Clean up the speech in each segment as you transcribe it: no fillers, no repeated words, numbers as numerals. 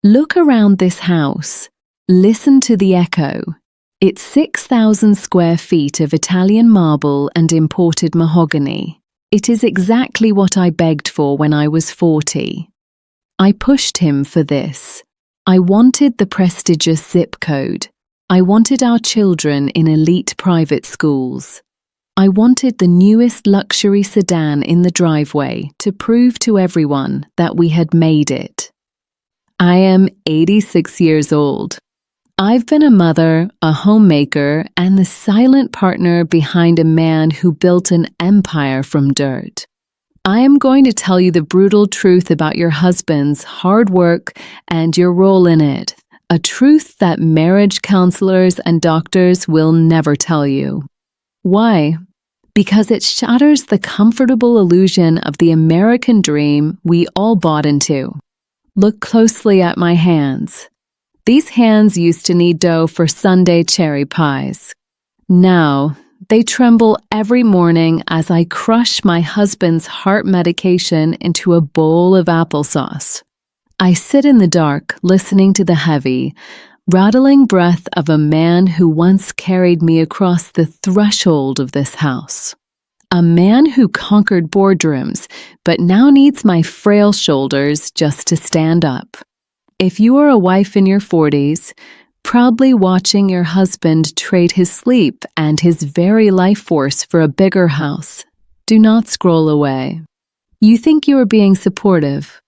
Look around this house. Listen to the echo. It's 6,000 square feet of Italian marble and imported mahogany. It is exactly what I begged for when I was 40. I pushed him for this. I wanted the prestigious zip code. I wanted our children in elite private schools. I wanted the newest luxury sedan in the driveway to prove to everyone that we had made it. I am 86 years old. I've been a mother, a homemaker, and the silent partner behind a man who built an empire from dirt. I am going to tell you the brutal truth about your husband's hard work and your role in it, a truth that marriage counselors and doctors will never tell you. Why? Because it shatters the comfortable illusion of the American dream we all bought into. Look closely at my hands. These hands used to knead dough for Sunday cherry pies. Now, they tremble every morning as I crush my husband's heart medication into a bowl of applesauce. I sit in the dark, listening to the heavy, rattling breath of a man who once carried me across the threshold of this house. A man who conquered boardrooms, but now needs my frail shoulders just to stand up. If you are a wife in your 40s, proudly watching your husband trade his sleep and his very life force for a bigger house, do not scroll away. You think you are being supportive.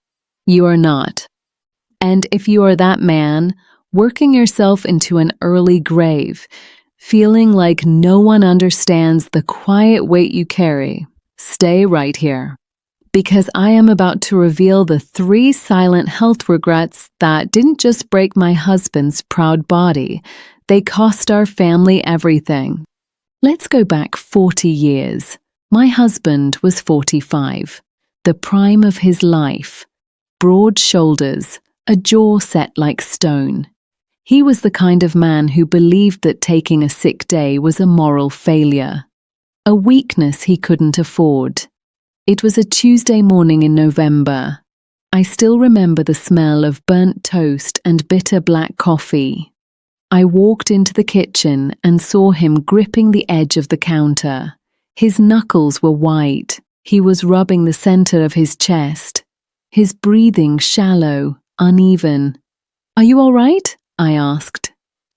You are not. And if you are that man, working yourself into an early grave, feeling like no one understands the quiet weight you carry, stay right here. Because I am about to reveal the 3 silent health regrets that didn't just break my husband's proud body, they cost our family everything. Let's go back 40 years. My husband was 45, the prime of his life. Broad shoulders, a jaw set like stone. He was the kind of man who believed that taking a sick day was a moral failure, a weakness he couldn't afford. It was a Tuesday morning in November. I still remember the smell of burnt toast and bitter black coffee. I walked into the kitchen and saw him gripping the edge of the counter. His knuckles were white. He was rubbing the center of his chest. His breathing shallow, uneven. "Are you all right?" I asked.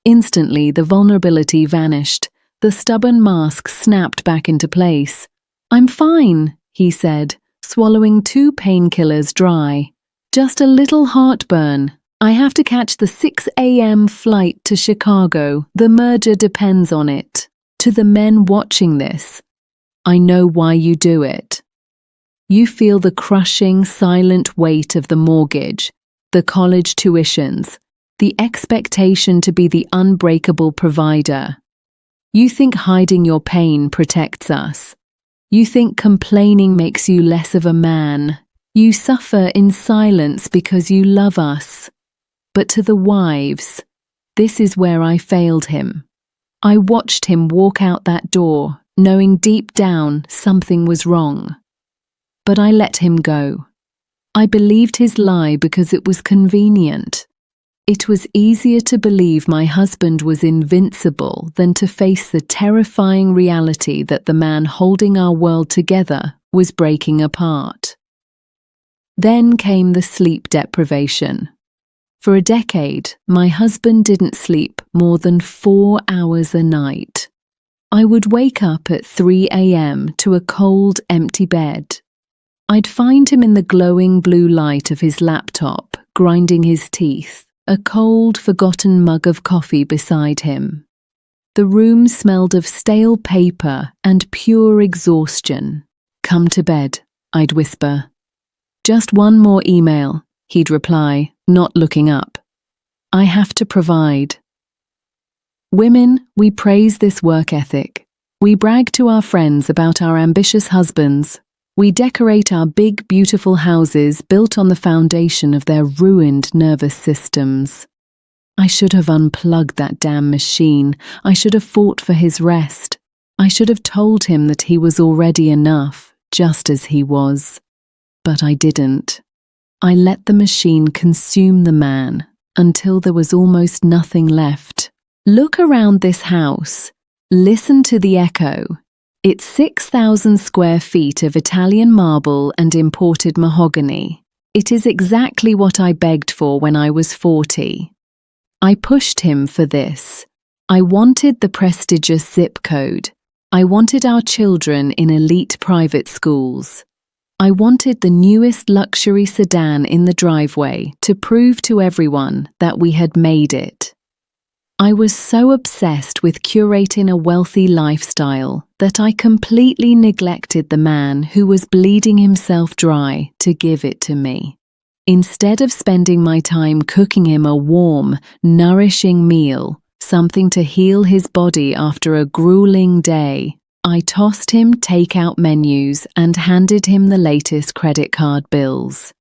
Instantly, the vulnerability vanished. The stubborn mask snapped back into place. "I'm fine," he said, swallowing 2 painkillers dry. "Just a little heartburn. I have to catch the 6 a.m. flight to Chicago. The merger depends on it." To the men watching this, I know why you do it. You feel the crushing, silent weight of the mortgage, the college tuitions, the expectation to be the unbreakable provider. You think hiding your pain protects us. You think complaining makes you less of a man. You suffer in silence because you love us. But to the wives, this is where I failed him. I watched him walk out that door, knowing deep down something was wrong. But I let him go. I believed his lie because it was convenient. It was easier to believe my husband was invincible than to face the terrifying reality that the man holding our world together was breaking apart. Then came the sleep deprivation. For a decade, my husband didn't sleep more than 4 hours a night. I would wake up at 3 a.m. to a cold, empty bed. I'd find him in the glowing blue light of his laptop, grinding his teeth. A cold, forgotten mug of coffee beside him. The room smelled of stale paper and pure exhaustion. "Come to bed," I'd whisper. "Just one more email," he'd reply, not looking up. "I have to provide." Women, we praise this work ethic. We brag to our friends about our ambitious husbands. We decorate our big, beautiful houses built on the foundation of their ruined nervous systems. I should have unplugged that damn machine. I should have fought for his rest. I should have told him that he was already enough, just as he was. But I didn't. I let the machine consume the man until there was almost nothing left. Look around this house. Listen to the echo. It's 6,000 square feet of Italian marble and imported mahogany. It is exactly what I begged for when I was 40. I pushed him for this. I wanted the prestigious zip code. I wanted our children in elite private schools. I wanted the newest luxury sedan in the driveway to prove to everyone that we had made it. I was so obsessed with curating a wealthy lifestyle that I completely neglected the man who was bleeding himself dry to give it to me. Instead of spending my time cooking him a warm, nourishing meal, something to heal his body after a grueling day, I tossed him takeout menus and handed him the latest credit card bills.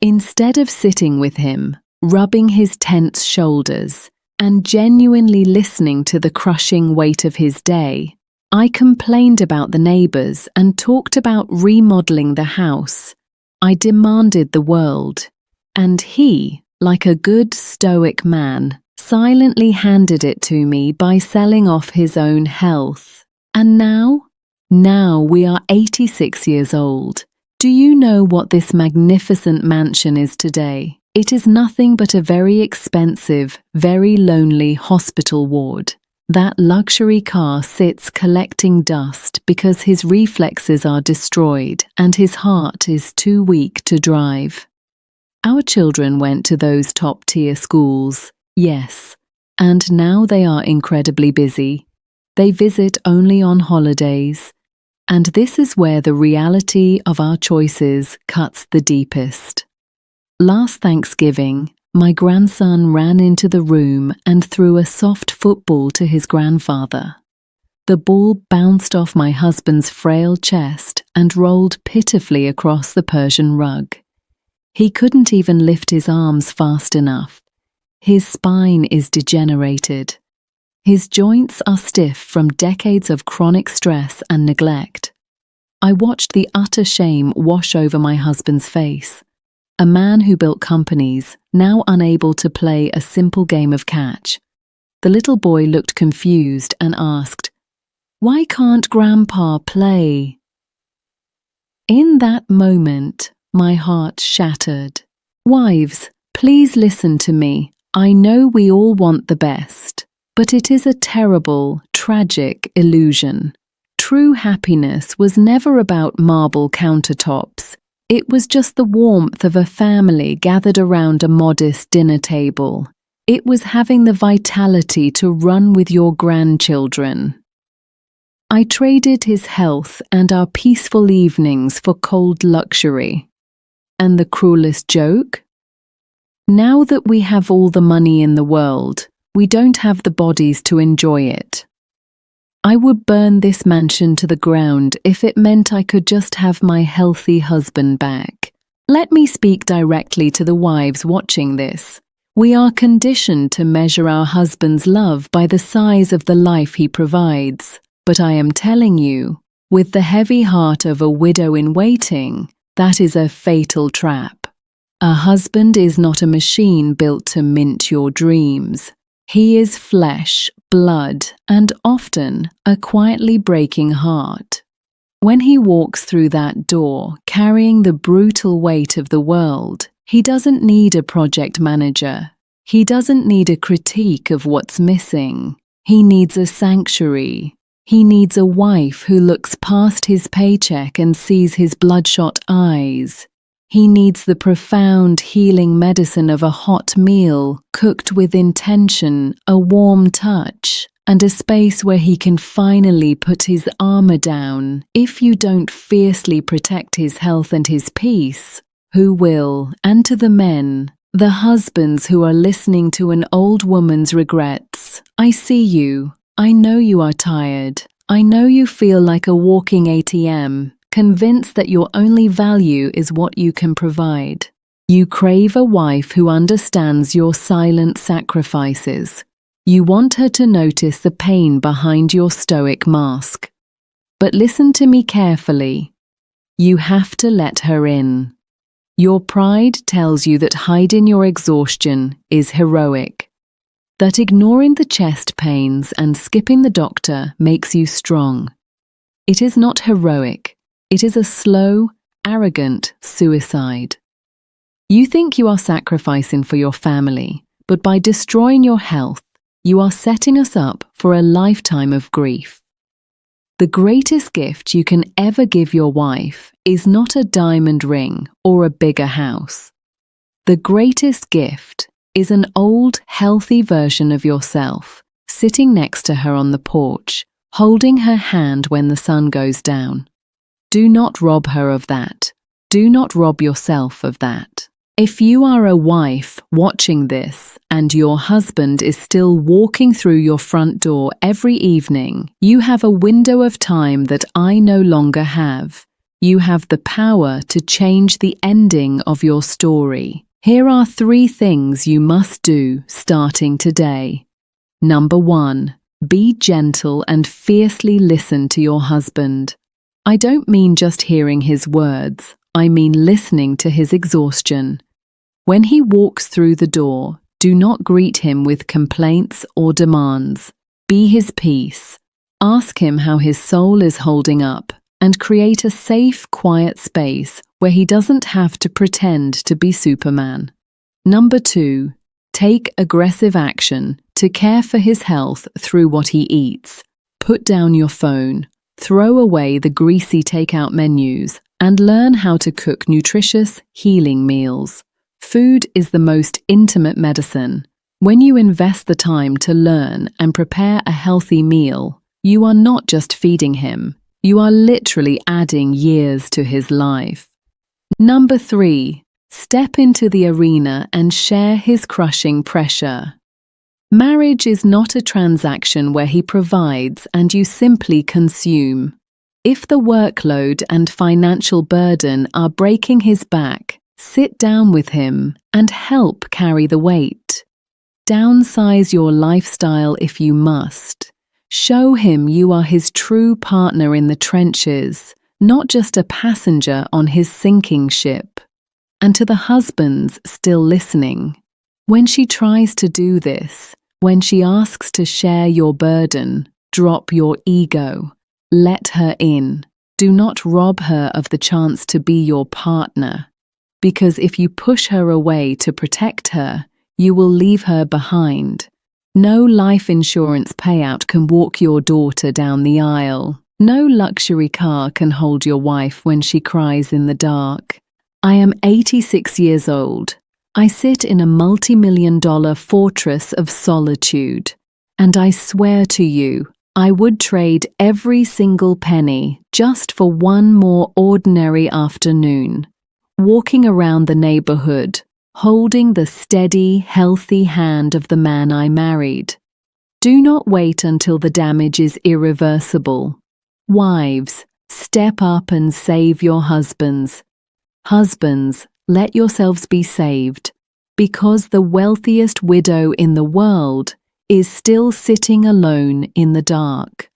Instead of sitting with him, rubbing his tense shoulders, and genuinely listening to the crushing weight of his day, I complained about the neighbors and talked about remodeling the house. I demanded the world, and he, like a good stoic man, silently handed it to me by selling off his own health. And now we are 86 years old. Do you know what this magnificent mansion is today? It is nothing but a very expensive, very lonely hospital ward. That luxury car sits collecting dust because his reflexes are destroyed and his heart is too weak to drive. Our children went to those top-tier schools, yes, and now they are incredibly busy. They visit only on holidays, and this is where the reality of our choices cuts the deepest. Last Thanksgiving, my grandson ran into the room and threw a soft football to his grandfather. The ball bounced off my husband's frail chest and rolled pitifully across the Persian rug. He couldn't even lift his arms fast enough. His spine is degenerated. His joints are stiff from decades of chronic stress and neglect. I watched the utter shame wash over my husband's face. A man who built companies, now unable to play a simple game of catch. The little boy looked confused and asked, "Why can't Grandpa play?" In that moment, my heart shattered. Wives, please listen to me. I know we all want the best. But it is a terrible, tragic illusion. True happiness was never about marble countertops. It was just the warmth of a family gathered around a modest dinner table. It was having the vitality to run with your grandchildren. I traded his health and our peaceful evenings for cold luxury. And the cruelest joke? Now that we have all the money in the world, we don't have the bodies to enjoy it. I would burn this mansion to the ground if it meant I could just have my healthy husband back. Let me speak directly to the wives watching this. We are conditioned to measure our husband's love by the size of the life he provides. But I am telling you, with the heavy heart of a widow in waiting, that is a fatal trap. A husband is not a machine built to mint your dreams. He is flesh, blood, and often a quietly breaking heart. When he walks through that door, carrying the brutal weight of the world, he doesn't need a project manager. He doesn't need a critique of what's missing. He needs a sanctuary. He needs a wife who looks past his paycheck and sees his bloodshot eyes. He needs the profound healing medicine of a hot meal, cooked with intention, a warm touch, and a space where he can finally put his armor down. If you don't fiercely protect his health and his peace, who will? And to the men, the husbands who are listening to an old woman's regrets, I see you. I know you are tired. I know you feel like a walking ATM. Convinced that your only value is what you can provide. You crave a wife who understands your silent sacrifices. You want her to notice the pain behind your stoic mask. But listen to me carefully. You have to let her in. Your pride tells you that hiding your exhaustion is heroic, that ignoring the chest pains and skipping the doctor makes you strong. It is not heroic. It is a slow, arrogant suicide. You think you are sacrificing for your family, but by destroying your health, you are setting us up for a lifetime of grief. The greatest gift you can ever give your wife is not a diamond ring or a bigger house. The greatest gift is an old, healthy version of yourself, sitting next to her on the porch, holding her hand when the sun goes down. Do not rob her of that. Do not rob yourself of that. If you are a wife watching this and your husband is still walking through your front door every evening, you have a window of time that I no longer have. You have the power to change the ending of your story. Here are 3 things you must do starting today. Number 1. Be gentle and fiercely listen to your husband. I don't mean just hearing his words. I mean listening to his exhaustion. When he walks through the door, do not greet him with complaints or demands. Be his peace. Ask him how his soul is holding up, and create a safe, quiet space where he doesn't have to pretend to be Superman. Number 2. Take aggressive action to care for his health through what he eats. Put down your phone, throw away the greasy takeout menus, and learn how to cook nutritious, healing meals. Food is the most intimate medicine. When you invest the time to learn and prepare a healthy meal, you are not just feeding him, you are literally adding years to his life. Number 3. Step into the arena and share his crushing pressure. Marriage is not a transaction where he provides and you simply consume. If the workload and financial burden are breaking his back, sit down with him and help carry the weight. Downsize your lifestyle if you must. Show him you are his true partner in the trenches, not just a passenger on his sinking ship. And to the husbands still listening, when she tries to do this, when she asks to share your burden, drop your ego. Let her in. Do not rob her of the chance to be your partner. Because if you push her away to protect her, you will leave her behind. No life insurance payout can walk your daughter down the aisle. No luxury car can hold your wife when she cries in the dark. I am 86 years old. I sit in a multi-million-dollar fortress of solitude. And I swear to you, I would trade every single penny just for one more ordinary afternoon, walking around the neighborhood, holding the steady, healthy hand of the man I married. Do not wait until the damage is irreversible. Wives, step up and save your husbands. Husbands, let yourselves be saved, because the wealthiest widow in the world is still sitting alone in the dark.